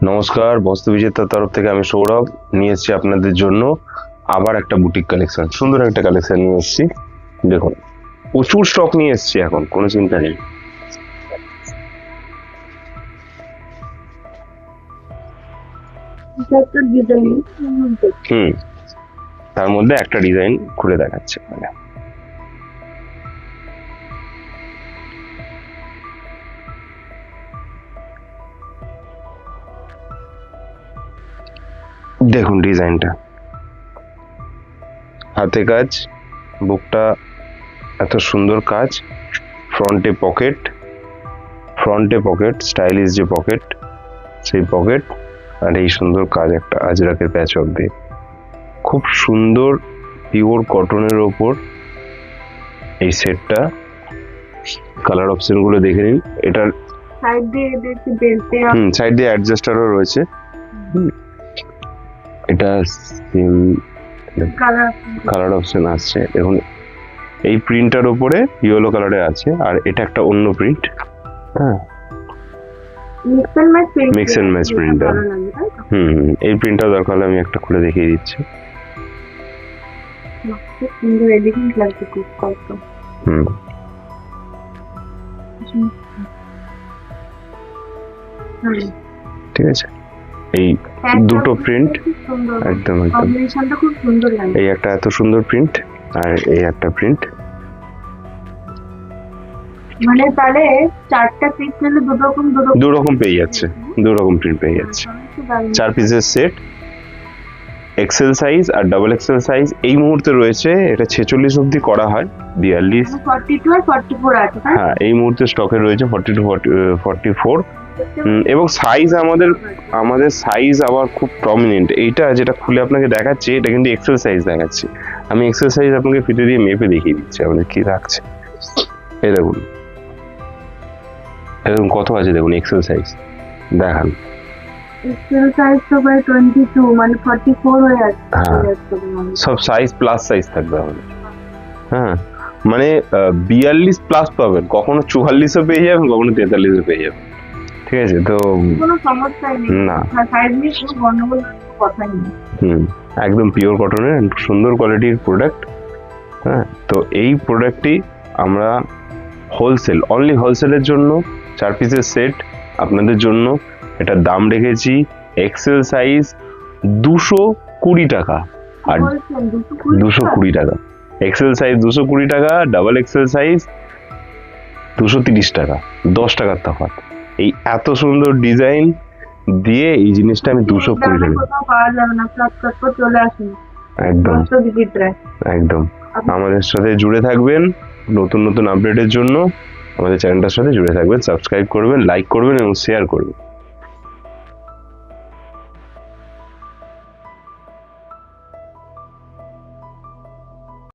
নমস্কার, বস্ত্র বিজেতার তরফ থেকে আমি সৌরভ নিয়ে এসেছি আপনাদের জন্য আবার একটা বুটিক কালেকশন। সুন্দর একটা কালেকশন নিয়ে এসেছি। দেখুন, প্রচুর স্টক নিয়ে এসেছি, এখন কোনো চিন্তা নেই। তার মধ্যে একটা ডিজাইন খুলে দেখাচ্ছে। দেখুন ডিজাইনটা, হাতে কাজ, বুকটা এত সুন্দর কাজ, ফ্রন্টে পকেট স্টাইলিশ যে পকেট, সেই পকেট, আর এই সুন্দর কাজ একটা আজরাকের প্যাচ ওয়ার্ক দিয়ে, খুব সুন্দর পিওর কটনের ওপর এই সেটটা। কালার অপশন গুলো দেখে নিন। এটার সাইড দিয়ে অ্যাডজাস্টারও রয়েছে। এটা কালার অপশন আসছে। দেখুন, এই প্রিন্টার উপরে ইয়েলো কালারে আছে, আর এটা একটা অন্য প্রিন্ট। হ্যাঁ, মিক্স এন্ড ম্যাচ প্রিন্টার। এই প্রিন্টার দরকার হলে আমি একটা খুলে দেখিয়ে দিচ্ছি। ঠিক আছে, এই দুটো প্রিন্ট একদম এই একটা এত সুন্দর প্রিন্ট, আর এই একটা প্রিন্ট। মানে তাহলে চারটা পিস নিলে দু রকম পেয়ে যাচ্ছে, দু রকম প্রিন্ট পেয়ে যাচ্ছে। 4 পিসের সেট, এক্সেল সাইজ আর ডাবল এক্সেল সাইজ এই মুহূর্তে রয়েছে। এটা 46 অবধি করা হয়, 42 42 আর 44 আছে। হ্যাঁ, এই মুহূর্তে স্টকে রয়েছে 42 44। এবং সাইজ আমাদের সাইজ আবার খুব প্রমিনেন্ট। এইটা যেটা খুলে আপনাকে দেখাচ্ছি, এটা কিন্তু এক্সেল সাইজ দেখাচ্ছি। আমি এক্সেল সাইজ আপনাকে ফিতে দিয়ে মেপে দেখিয়ে দিচ্ছি আমাদের কি রাখছে। এই দেখুন, এরকম কত আছে দেখুন এক্সেল সাইজ দেখান। এক্সেল সাইজ তো ভাই 22, মানে 44 হয়ে যাচ্ছে। সব সাইজ প্লাস সাইজ থাকবে আমাদের। হ্যাঁ, মানে 42 প্লাস পাবেন, কখনো 44ও পেয়ে যাবেন, কখনো 43ও পেয়ে যাবেন। ঠিক আছে, তো কোনো সমস্যাই নেই না, সাইজ নিয়ে কোনো গন্ডগোল কথাই নেই। একদম পিওর কটনের সুন্দর কোয়ালিটির প্রোডাক্ট। হ্যাঁ, তো এই প্রোডাক্টটি আমরা হোলসেল, অনলি হোলসেলের জন্য 4 পিসের সেট আপনাদের জন্য এটার দাম রেখেছি এক্সেল সাইজ 220 টাকা, আর 220 টাকা এক্সেল সাইজ, 220 টাকা ডাবল এক্সেল সাইজ 230 টাকা, 10 টাকার তফাৎ। এই এত সুন্দর ডিজাইন দিয়ে এই জিনিসটা আমি 220 টাকা পাওয়া যাবে না। ফ্লিপকার্ট করে চলে আসুন, একদম একদম। আমাদের সাথে জুড়ে থাকবেন, নতুন নতুন আপডেটের জন্য আমাদের চ্যানেলটার সাথে জুড়ে থাকবেন, সাবস্ক্রাইব করবেন, লাইক করবেন এবং শেয়ার করবেন।